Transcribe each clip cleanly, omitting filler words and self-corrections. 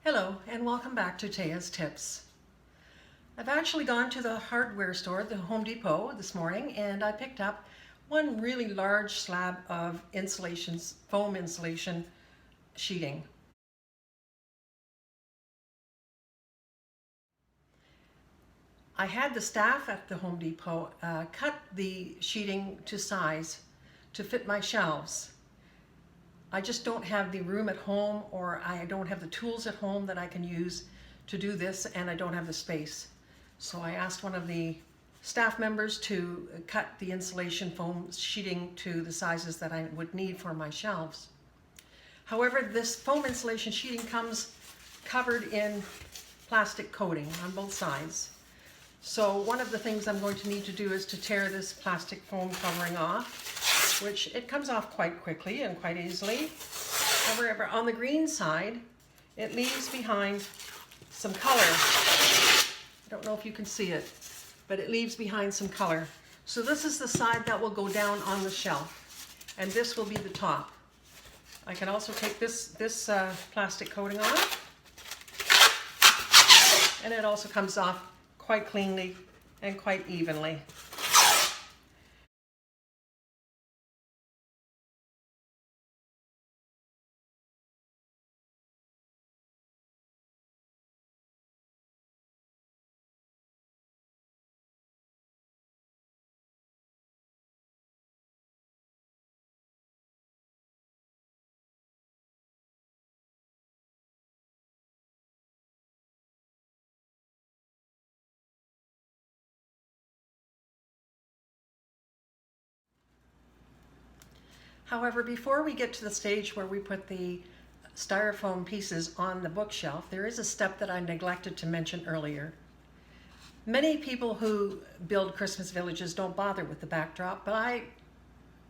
Hello and welcome back to Taya's Tips. I've actually gone to the hardware store, the Home Depot, this morning, and I picked up one really large slab of foam insulation sheeting. I had the staff at the Home Depot cut the sheeting to size to fit my shelves. I just don't have the room at home, or I don't have the tools at home that I can use to do this, and I don't have the space. So I asked one of the staff members to cut the insulation foam sheeting to the sizes that I would need for my shelves. However, this foam insulation sheeting comes covered in plastic coating on both sides. So one of the things I'm going to need to do is to tear this plastic foam covering off, which it comes off quite quickly and quite easily. However, on the green side, it leaves behind some color. I don't know if you can see it, but it leaves behind some color. So this is the side that will go down on the shelf, and this will be the top. I can also take this plastic coating off, and it also comes off quite cleanly and quite evenly. However, before we get to the stage where we put the styrofoam pieces on the bookshelf, there is a step that I neglected to mention earlier. Many people who build Christmas villages don't bother with the backdrop, but I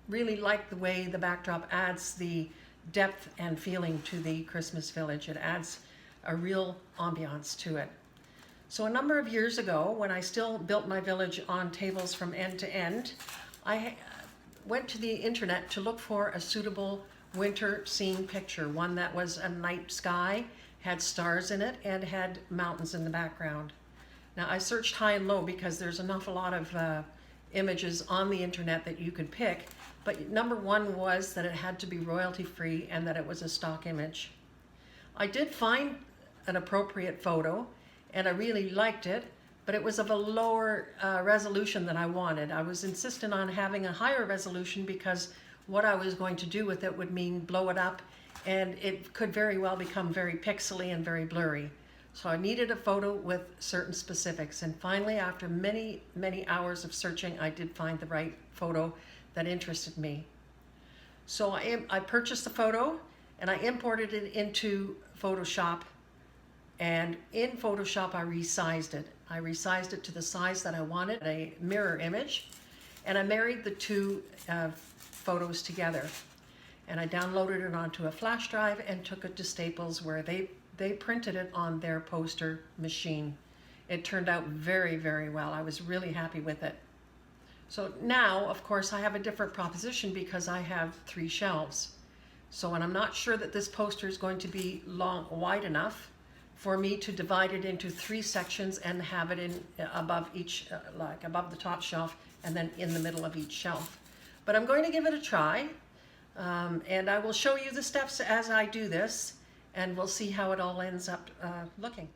really like the way the backdrop adds the depth and feeling to the Christmas village. It adds a real ambiance to it. So a number of years ago, when I still built my village on tables from end to end, I went to the internet to look for a suitable winter scene picture, one that was a night sky, had stars in it, and had mountains in the background. Now, I searched high and low because there's an awful lot of images on the internet that you could pick, but number one was that it had to be royalty free and that it was a stock image. I did find an appropriate photo and I really liked it, but it was of a lower resolution than I wanted. I was insistent on having a higher resolution because what I was going to do with it would mean blow it up, and it could very well become very pixely and very blurry. So I needed a photo with certain specifics, and finally, after many hours of searching, I did find the right photo that interested me. So I purchased the photo and I imported it into Photoshop, and in Photoshop I resized it. I resized it to the size that I wanted, a mirror image, and I married the two photos together. And I downloaded it onto a flash drive and took it to Staples, where they printed it on their poster machine. It turned out very well. I was really happy with it. So now, of course, I have a different proposition because I have 3 shelves. So when I'm not sure that this poster is going to be wide enough for me to divide it into 3 sections and have it in above each, like above the top shelf and then in the middle of each shelf. But I'm going to give it a try, and I will show you the steps as I do this, and we'll see how it all ends up looking.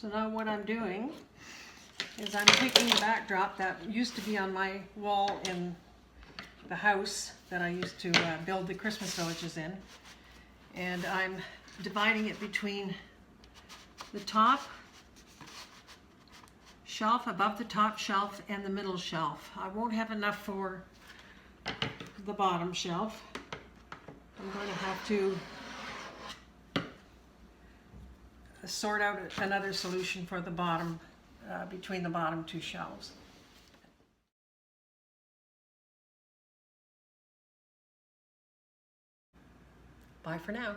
So now what I'm doing is I'm taking the backdrop that used to be on my wall in the house that I used to build the Christmas villages in, and I'm dividing it between the top shelf, above the top shelf, and the middle shelf. I won't have enough for the bottom shelf. I'm going to have to sort out another solution for the bottom, between the bottom two shelves. Bye for now.